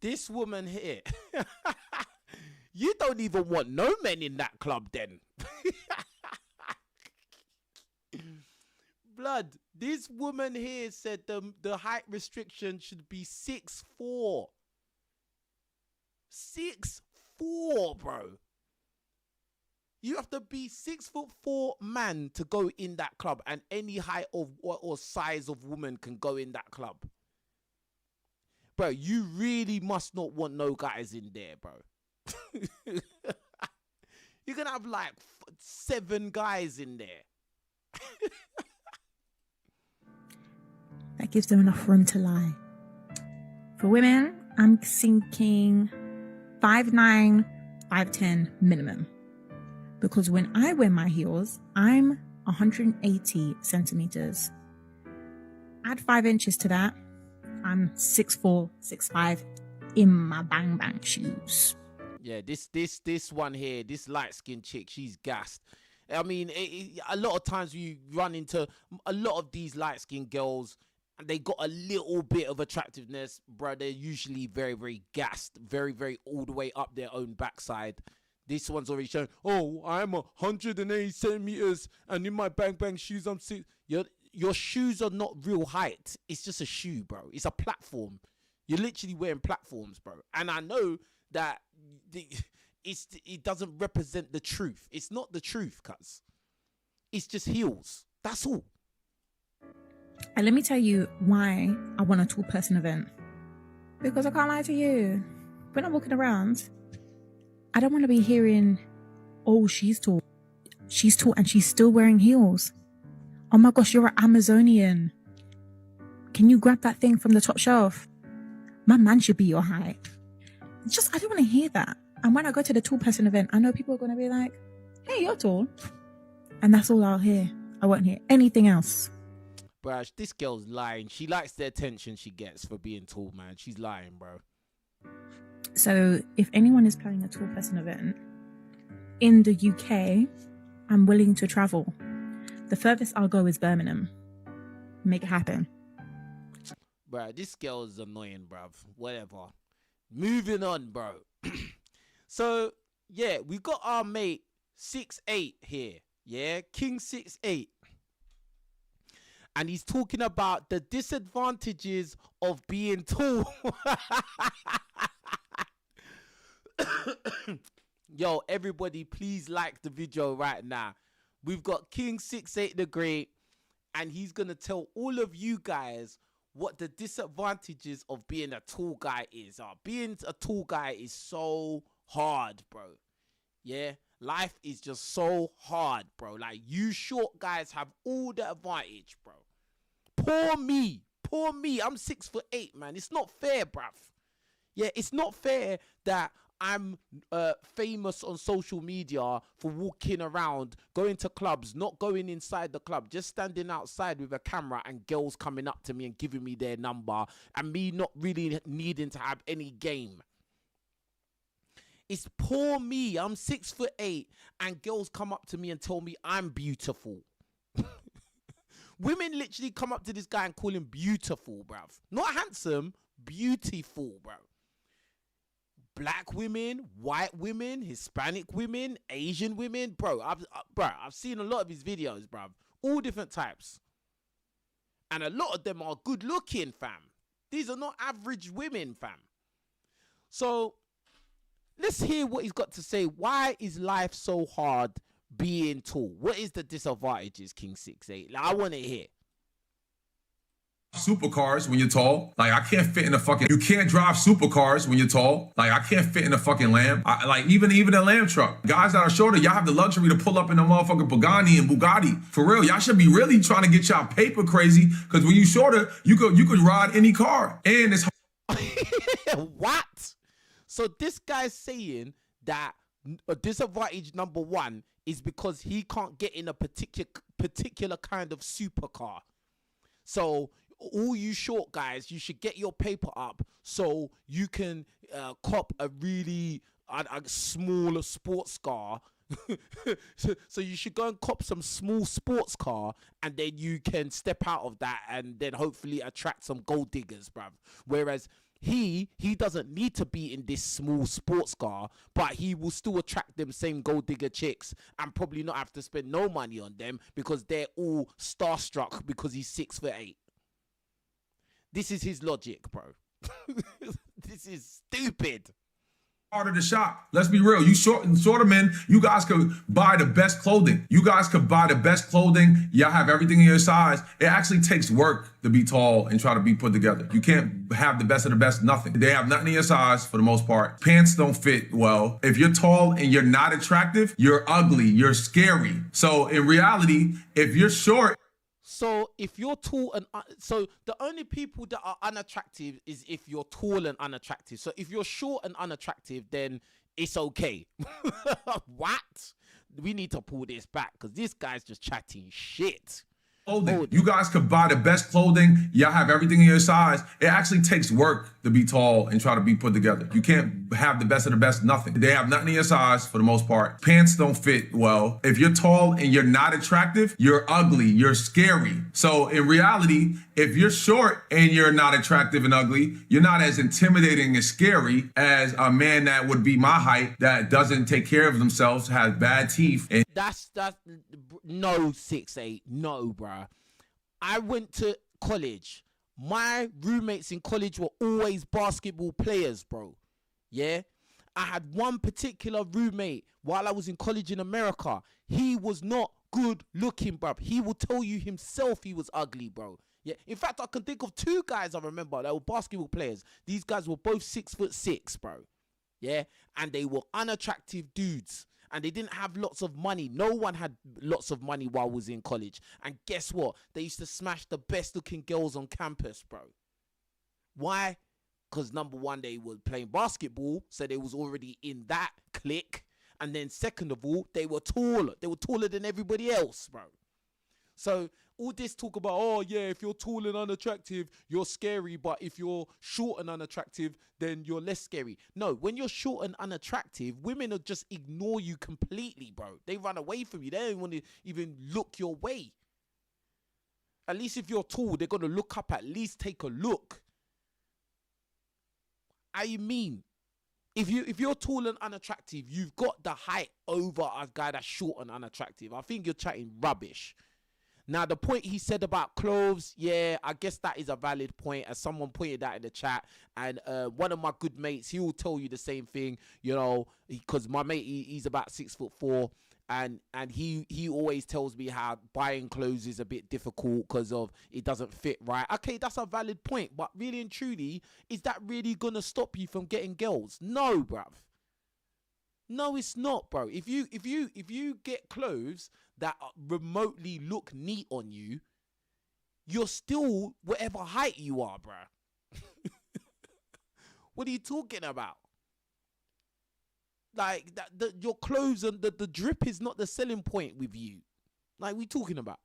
This woman here. You don't even want no men in that club then. Blood, this woman here said the height restriction should be 6'4". 6'4", bro. You have to be 6'4" man to go in that club, and any height of or size of woman can go in that club. Bro, you really must not want no guys in there, bro. You're gonna have like 7 guys in there. That gives them enough room to lie. For women, I'm thinking 5'9", 5'10" minimum. Because when I wear my heels, I'm 180 centimeters. Add 5 inches to that, I'm 6'4", 6'5" in my bang bang shoes. Yeah, this one here, this light-skinned chick, she's gassed. I mean, a lot of times you run into a lot of these light-skinned girls, and they got a little bit of attractiveness, bro. They're usually very, very gassed, very, very all the way up their own backside. This one's already shown, oh, I'm 180 centimeters, and in my bang bang shoes, I'm 6. Your shoes are not real height. It's just a shoe, bro. It's a platform. You're literally wearing platforms, bro. And I know that it doesn't represent the truth. It's not the truth, cuz. It's just heels. That's all. And let me tell you why I want a tall person event. Because I can't lie to you. When I'm walking around, I don't want to be hearing, oh, she's tall. She's tall and she's still wearing heels. Oh my gosh, you're an Amazonian. Can you grab that thing from the top shelf? My man should be your height. I don't want to hear that. And when I go to the tall person event, I know people are going to be like, hey, you're tall. And that's all I'll hear. I won't hear anything else. Bro, this girl's lying. She likes the attention she gets for being tall, man. She's lying, bro. So if anyone is planning a tall person event in the UK, I'm willing to travel. The furthest I'll go is Birmingham. Make it happen. Bro, this girl's annoying, bruv. Whatever. Moving on, bro. So, yeah, we got our mate 6'8" here. Yeah, King 6'8". And he's talking about the disadvantages of being tall. Yo, everybody, please like the video right now. We've got King 6'8" the Great, and he's going to tell all of you guys what the disadvantages of being a tall guy is. Being a tall guy is so hard, bro. Yeah, life is just so hard, bro. Like, you short guys have all the advantage, bro. Poor me. I'm 6'8", man. It's not fair, bruv. Yeah, it's not fair that I'm famous on social media for walking around, going to clubs, not going inside the club, just standing outside with a camera and girls coming up to me and giving me their number, and me not really needing to have any game. It's poor me. I'm 6'8", and girls come up to me and tell me I'm beautiful. Women literally come up to this guy and call him beautiful, bruv. Not handsome, beautiful, bruv. Black women, white women, Hispanic women, Asian women. Bro, I've seen a lot of his videos, bruv. All different types. And a lot of them are good looking, fam. These are not average women, fam. So, let's hear what he's got to say. Why is life so hard being tall? What is the disadvantages, King 6'8"? Like, I want to hear. supercars when you're tall. Like, I can't fit in a fucking, you can't drive supercars when you're tall. Like, I can't fit in a fucking Lamb. Like, even a Lamb truck. Guys that are shorter, y'all have the luxury to pull up in a motherfucking Pagani and Bugatti. For real, y'all should be really trying to get y'all paper crazy, because when you shorter, you could ride any car. And it's what? So this guy's saying that a disadvantage number one is because he can't get in a particular kind of supercar. So all you short guys, you should get your paper up so you can cop a really a smaller sports car. So you should go and cop some small sports car, and then you can step out of that and then hopefully attract some gold diggers, bruv. Whereas he doesn't need to be in this small sports car, but he will still attract them same gold digger chicks and probably not have to spend no money on them because they're all starstruck because he's 6'8". This is his logic, bro. This is stupid. Part of the shop. Let's be real. You shorter men, you guys could buy the best clothing. You guys could buy the best clothing. Y'all have everything in your size. It actually takes work to be tall and try to be put together. You can't have the best of the best, nothing. They have nothing in your size for the most part. Pants don't fit well. If you're tall and you're not attractive, you're ugly, you're scary. So in reality, if you're short, so if you're tall and so the only people that are unattractive is if you're tall and unattractive. So if you're short and unattractive, then it's okay. What? We need to pull this back because this guy's just chatting shit. Clothing. You guys could buy the best clothing. Y'all have everything in your size. It actually takes work to be tall and try to be put together. You can't have the best of the best, nothing. They have nothing in your size for the most part. Pants don't fit well. If you're tall and you're not attractive, you're ugly, you're scary. So in reality, if you're short and you're not attractive and ugly, you're not as intimidating and scary as a man that would be my height that doesn't take care of themselves, has bad teeth. And That's no 6'8", no, bruh. I went to college. My roommates in college were always basketball players, bro. Yeah? I had one particular roommate while I was in college in America. He was not good looking, bruv. He will tell you himself he was ugly, bro. Yeah. In fact, I can think of two guys I remember that were basketball players. These guys were both 6'6", bro. Yeah? And they were unattractive dudes. And they didn't have lots of money. No one had lots of money while I was in college. And guess what? They used to smash the best looking girls on campus, bro. Why? Because number one, they were playing basketball, so they was already in that clique. And then second of all, they were taller. They were taller than everybody else, bro. So all this talk about, oh yeah, if you're tall and unattractive, you're scary. But if you're short and unattractive, then you're less scary. No, when you're short and unattractive, women will just ignore you completely, bro. They run away from you. They don't want to even look your way. At least if you're tall, they're going to look up, at least take a look. How you mean? If you're tall and unattractive, you've got the height over a guy that's short and unattractive. I think you're chatting rubbish. Now, the point he said about clothes, yeah, I guess that is a valid point, as someone pointed out in the chat. And one of my good mates, he will tell you the same thing, you know, because my mate, he's about 6'4", and he always tells me how buying clothes is a bit difficult because of it doesn't fit right. Okay, that's a valid point, but really and truly, is that really gonna stop you from getting girls? No, bruv. No, it's not, bro. If you get clothes that remotely look neat on you, you're still whatever height you are, bro. What are you talking about? Like your clothes and the drip is not the selling point with you. Like, we talking about?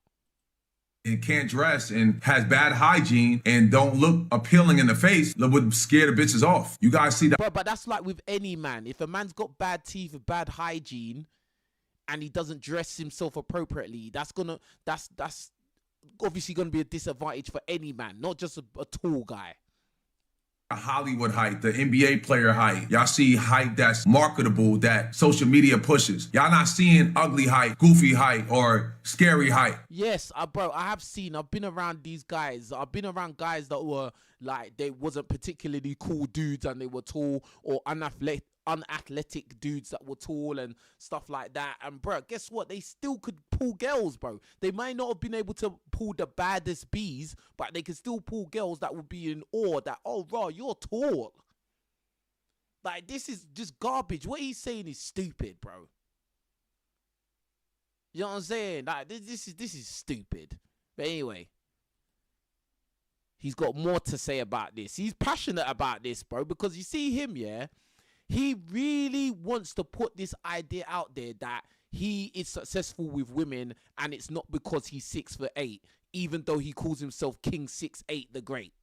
And can't dress and has bad hygiene and don't look appealing in the face, that would scare the bitches off. You guys see that? But that's like with any man. If a man's got bad teeth and bad hygiene and he doesn't dress himself appropriately, that's obviously gonna be a disadvantage for any man, not just a tall guy. A Hollywood height, the NBA player height. Y'all see height that's marketable, that social media pushes. Y'all not seeing ugly height, goofy height, or scary height. Yes, bro, I've been around these guys. I've been around guys that were like, they wasn't particularly cool dudes and they were tall, or unathletic dudes that were tall and stuff like that. And bro, guess what? They still could pull girls, bro. They might not have been able to pull the baddest bees, but they could still pull girls that would be in awe that, oh, bro, you're tall. Like, this is just garbage. What he's saying is stupid, bro. You know what I'm saying? Like, this is stupid. But anyway, he's got more to say about this. He's passionate about this, bro, because you see him, yeah? He really wants to put this idea out there that he is successful with women, and it's not because he's 6'8", even though he calls himself King 6'8" the Great.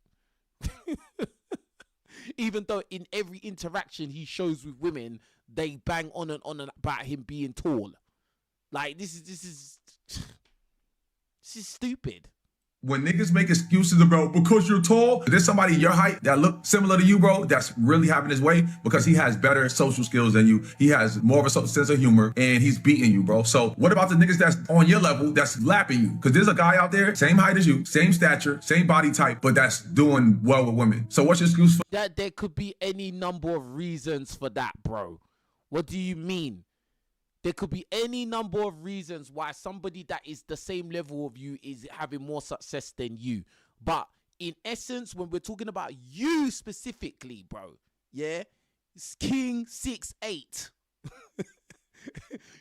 Even though in every interaction he shows with women, they bang on and on about him being tall. Like, this is stupid. When niggas make excuses about because you're tall, there's somebody your height that look similar to you, bro, that's really having his way because he has better social skills than you. He has more of a sense of humor, and he's beating you, bro. So what about the niggas that's on your level that's lapping you? Because there's a guy out there, same height as you, same stature, same body type, but that's doing well with women. So what's your excuse for that? There could be any number of reasons for that, bro. What do you mean? There could be any number of reasons why somebody that is the same level of you is having more success than you. But in essence, when we're talking about you specifically, bro, yeah, it's King 6'8".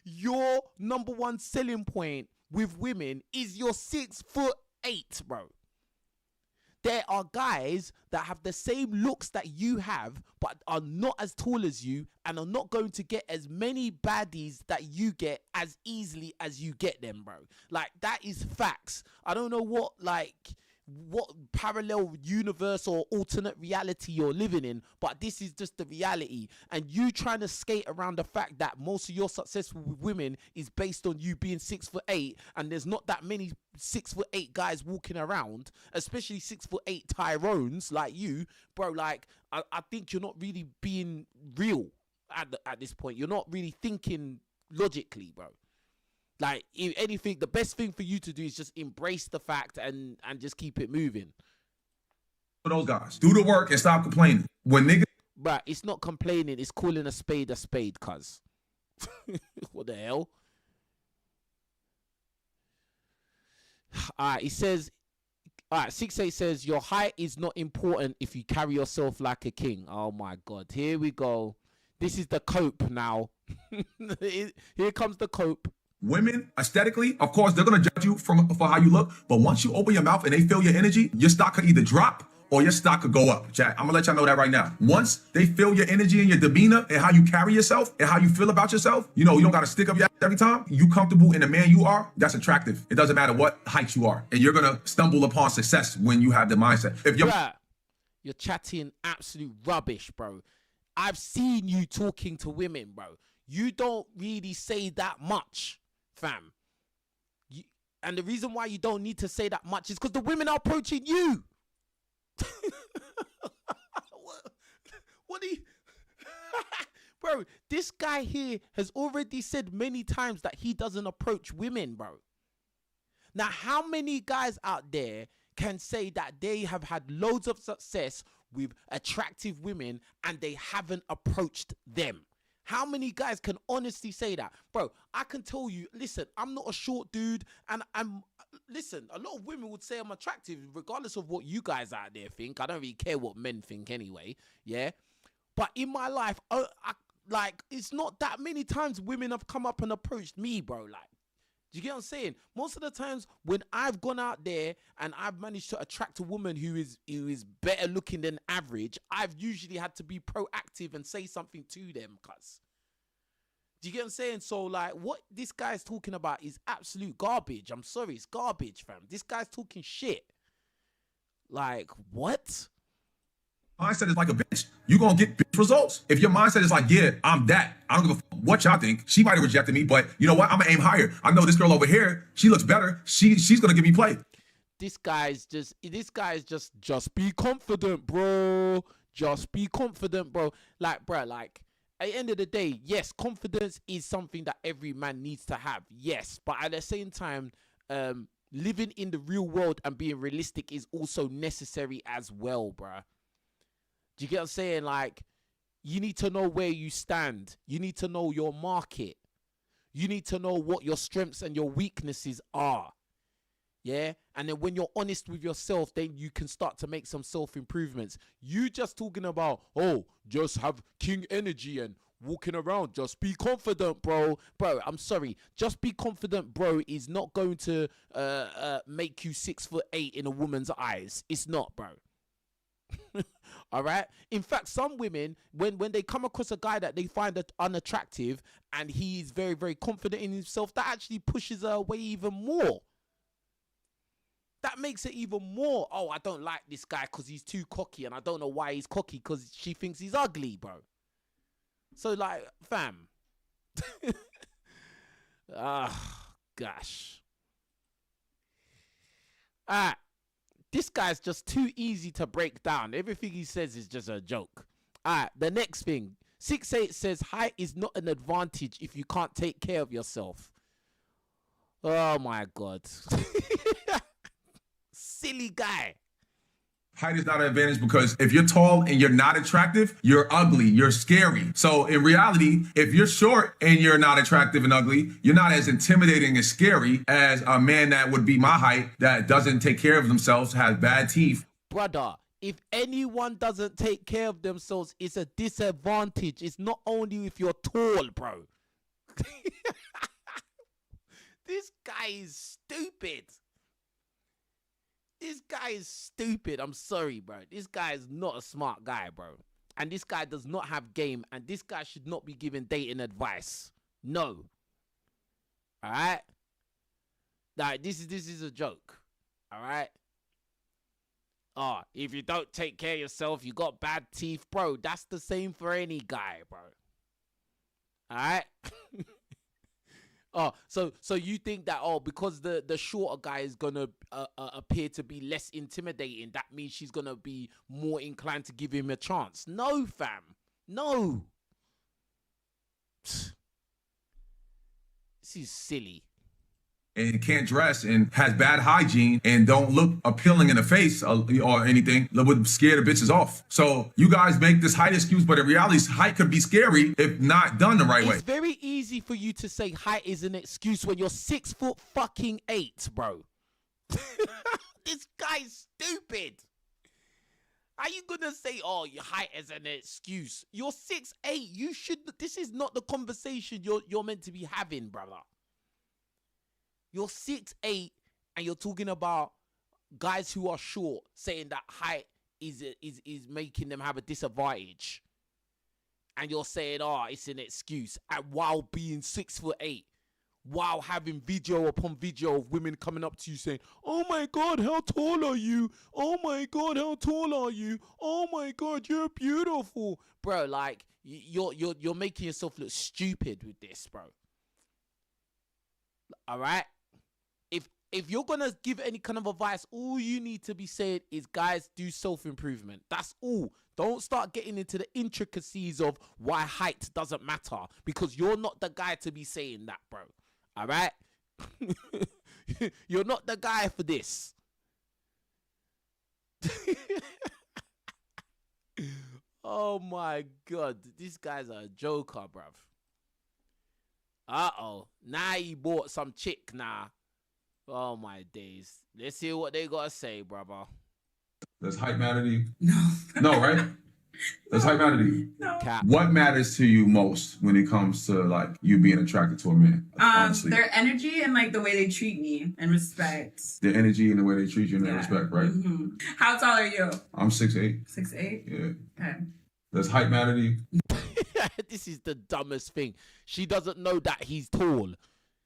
Your number one selling point with women is your 6'8", bro. There are guys that have the same looks that you have, but are not as tall as you, and are not going to get as many baddies that you get as easily as you get them, bro. Like, that is facts. I don't know what parallel universe or alternate reality you're living in, but this is just the reality. And you trying to skate around the fact that most of your success with women is based on you being 6'8", and there's not that many 6'8" guys walking around, especially 6'8" Tyrones like you, bro. Like, I think you're not really being real at this point. You're not really thinking logically, bro. Like, if anything, the best thing for you to do is just embrace the fact and just keep it moving. For those guys, do the work and stop complaining. When niggas, but it's not complaining, it's calling a spade, cuz. What the hell? He says, 6'8" says, your height is not important if you carry yourself like a king. Oh my God, here we go. This is the cope now. Here comes the cope. women, aesthetically, of course, they're going to judge you for how you look. But once you open your mouth and they feel your energy, your stock could either drop or your stock could go up, chat. I'm going to let y'all know that right now. Once they feel your energy and your demeanor and how you carry yourself and how you feel about yourself, you know, you don't got to stick up your ass every time. You comfortable in the man you are, that's attractive. It doesn't matter what height you are. And you're going to stumble upon success when you have the mindset. If you're chatting absolute rubbish, bro. I've seen you talking to women, bro. You don't really say that much, fam. And the reason why you don't need to say that much is because the women are approaching you. What do you... Bro, this guy here has already said many times that he doesn't approach women, bro. Now, how many guys out there can say that they have had loads of success with attractive women and they haven't approached them? How many guys can honestly say that? Bro, I can tell you, listen, I'm not a short dude, and listen, a lot of women would say I'm attractive regardless of what you guys out there think. I don't really care what men think anyway, yeah? But in my life, it's not that many times women have come up and approached me, bro. Like, do you get what I'm saying? Most of the times when I've gone out there and I've managed to attract a woman who is better looking than average, I've usually had to be proactive and say something to them, cuz. Do you get what I'm saying? So, like, what this guy's talking about is absolute garbage. I'm sorry, it's garbage, fam. This guy's talking shit. Like, what? Mindset is like a bitch. You're going to get bitch results. If your mindset is like, yeah, I'm that. I don't give a fuck what y'all think. She might have rejected me, but you know what? I'm going to aim higher. I know this girl over here, she looks better. She's going to give me play. This guy's just be confident, bro. Just be confident, bro. Like, bro, like, at the end of the day, yes, confidence is something that every man needs to have. Yes, but at the same time, living in the real world and being realistic is also necessary as well, bruh. Do you get what I'm saying? Like, you need to know where you stand. You need to know your market. You need to know what your strengths and your weaknesses are. Yeah? And then when you're honest with yourself, then you can start to make some self-improvements. You just talking about, oh, just have king energy and walking around. Just be confident, bro. Bro, I'm sorry. Just be confident, bro, is not going to make you 6'8" in a woman's eyes. It's not, bro. All right. In fact, some women, when they come across a guy that they find unattractive and he's very, very confident in himself, that actually pushes her away even more. That makes it even more, oh, I don't like this guy because he's too cocky, and I don't know why he's cocky, because she thinks he's ugly, bro. So, like, fam. Gosh. Alright. This guy's just too easy to break down. Everything he says is just a joke. Alright, the next thing. 6'8" says height is not an advantage if you can't take care of yourself. Oh my God. Silly guy. Height is not an advantage because if you're tall and you're not attractive, you're ugly, you're scary. So in reality, if you're short and you're not attractive and ugly, you're not as intimidating and scary as a man that would be my height that doesn't take care of themselves, has bad teeth. Brother, if anyone doesn't take care of themselves, it's a disadvantage. It's not only if you're tall, bro. This guy is stupid. This guy is stupid. I'm sorry, bro. This guy is not a smart guy, bro. And this guy does not have game. And this guy should not be giving dating advice. No. All right? Like, this is a joke. All right? Oh, if you don't take care of yourself, you got bad teeth. Bro, that's the same for any guy, bro. All right? Oh, so you think that, oh, because the shorter guy is gonna appear to be less intimidating, that means she's gonna be more inclined to give him a chance? No, fam. No. This is silly. And can't dress and has bad hygiene and don't look appealing in the face or anything, would scare the bitches off. So you guys make this height excuse, but in reality, height could be scary if not done the right way. It's very easy for you to say height is an excuse when you're 6'8", bro. This guy's stupid. How you gonna say, oh, your height is an excuse? You're 6'8". You should. This is not the conversation you're meant to be having, brother. You're 6'8", and you're talking about guys who are short, saying that height is making them have a disadvantage. And you're saying, oh, it's an excuse. And while being 6'8", while having video upon video of women coming up to you saying, oh my God, how tall are you? Oh my God, how tall are you? Oh my God, you're beautiful. Bro, like, you're making yourself look stupid with this, bro. All right? If you're going to give any kind of advice, all you need to be saying is, guys, do self-improvement. That's all. Don't start getting into the intricacies of why height doesn't matter, because you're not the guy to be saying that, bro. All right? You're not the guy for this. Oh, my God. This guy's a joker, bruv. Uh-oh. Now he bought some chick now. Oh, my days. Let's hear what they got to say, brother. Does height matter to you? No. No, right? Does height matter to you? No. What matters to you most when it comes to, like, you being attracted to a man? Honestly. Their energy and, like, the way they treat me and respect. Their energy and the way they treat you and their respect, right? Mm-hmm. How tall are you? I'm 6'8". 6'8"? Yeah. Okay. Does height matter to you? This is the dumbest thing. She doesn't know that he's tall.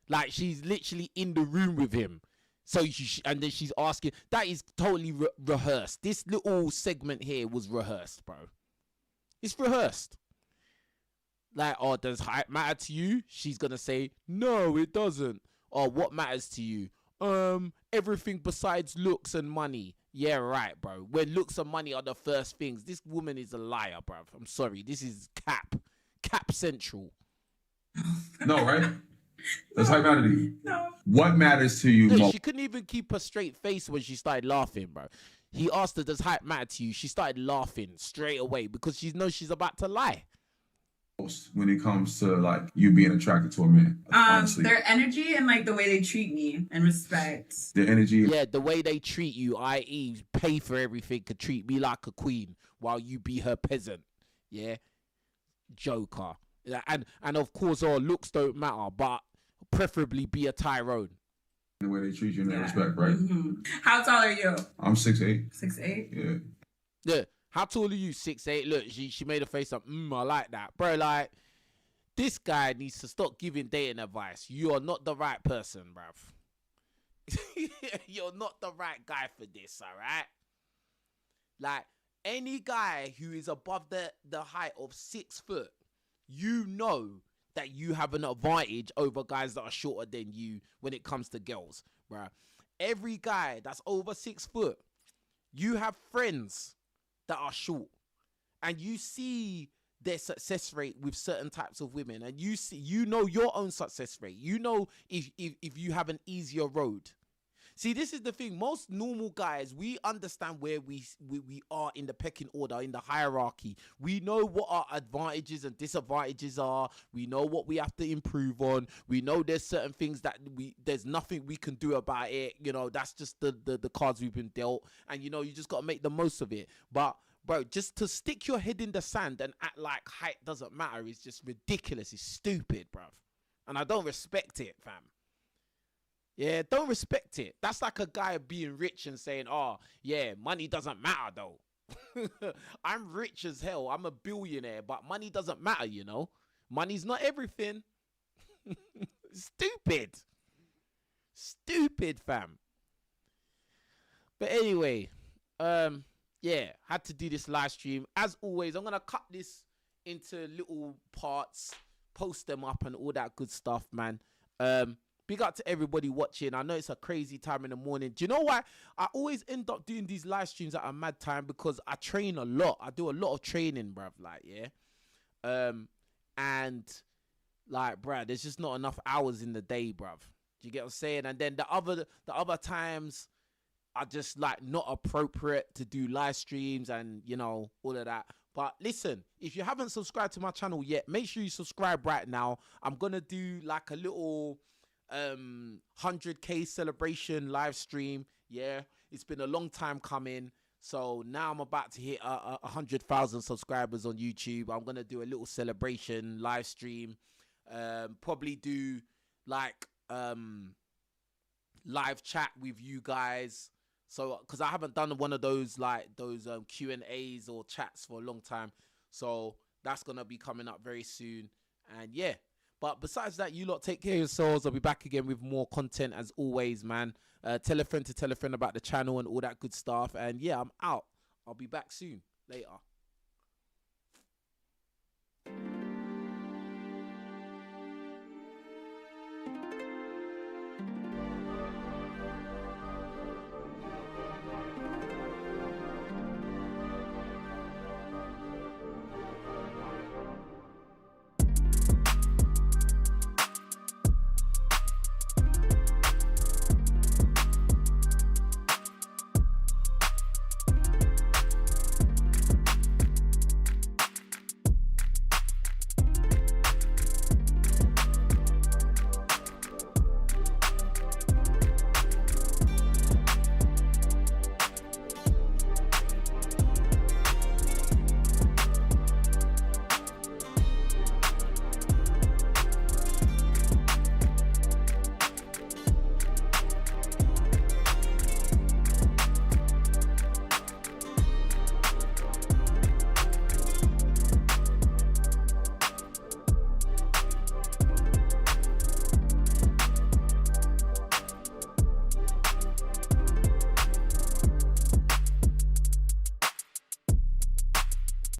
Like, she's literally in the room with him. So and then she's asking. That is totally rehearsed. This little segment here was rehearsed, bro. It's rehearsed. Like, oh, does height matter to you? She's gonna say, no, it doesn't. Or what matters to you? Everything besides looks and money. Yeah, right, bro. When looks and money are the first things. This woman is a liar, bro. I'm sorry. This is cap. Cap Central. No, right? That's hype vanity. No. What matters to you Look, most? she couldn't even keep a straight face when she started laughing, bro. He asked her, does hype matter to you? She started laughing straight away because she knows she's about to lie. When it comes to like you being attracted to a man? Honestly. Their energy and like the way they treat me and respect. The energy. Yeah, the way they treat you, i.e. pay for everything, could treat me like a queen while you be her peasant. Yeah? Joker. And of course, all looks don't matter, but preferably be a Tyrone. The way they treat you in that respect, right? Mm-hmm. How tall are you? I'm 6'8". 6'8"? Yeah. Yeah. How tall are you? 6'8". Look, she made a face up. I like that. Bro, like, this guy needs to stop giving dating advice. You are not the right person, bruv. You're not the right guy for this, all right? Like, any guy who is above the height of 6 foot, you know that you have an advantage over guys that are shorter than you when it comes to girls, bruh. Every guy that's over 6 foot, you have friends that are short, and you see their success rate with certain types of women, and you know your own success rate. You know if you have an easier road. See, this is the thing. Most normal guys, we understand where we are in the pecking order, in the hierarchy. We know what our advantages and disadvantages are. We know what we have to improve on. We know there's certain things that there's nothing we can do about it. You know, that's just the cards we've been dealt. And, you know, you just got to make the most of it. But, bro, just to stick your head in the sand and act like height doesn't matter is just ridiculous. It's stupid, bruv. And I don't respect it, fam. Yeah, don't respect it. That's like a guy being rich and saying, oh, yeah, money doesn't matter, though. I'm rich as hell. I'm a billionaire, but money doesn't matter, you know? Money's not everything. Stupid. Stupid, fam. But anyway, yeah, had to do this live stream. As always, I'm going to cut this into little parts, post them up and all that good stuff, man. Big up to everybody watching. I know it's a crazy time in the morning. Do you know why? I always end up doing these live streams at a mad time because I train a lot. I do a lot of training, bruv. Like, yeah. And, like, bruh, there's just not enough hours in the day, bruv. Do you get what I'm saying? And then the other times are just, like, not appropriate to do live streams and, you know, all of that. But listen, if you haven't subscribed to my channel yet, make sure you subscribe right now. I'm going to do, like, a little 100k celebration live stream. Yeah, it's been a long time coming, so now I'm about to hit 100,000 subscribers on YouTube. I'm gonna do a little celebration live stream, probably do like live chat with you guys, so because I haven't done one of those like those Q&As or chats for a long time, so that's gonna be coming up very soon. And yeah, but besides that, you lot take care of yourselves. I'll be back again with more content as always, man. Tell a friend to tell a friend about the channel and all that good stuff. And yeah, I'm out. I'll be back soon. Later.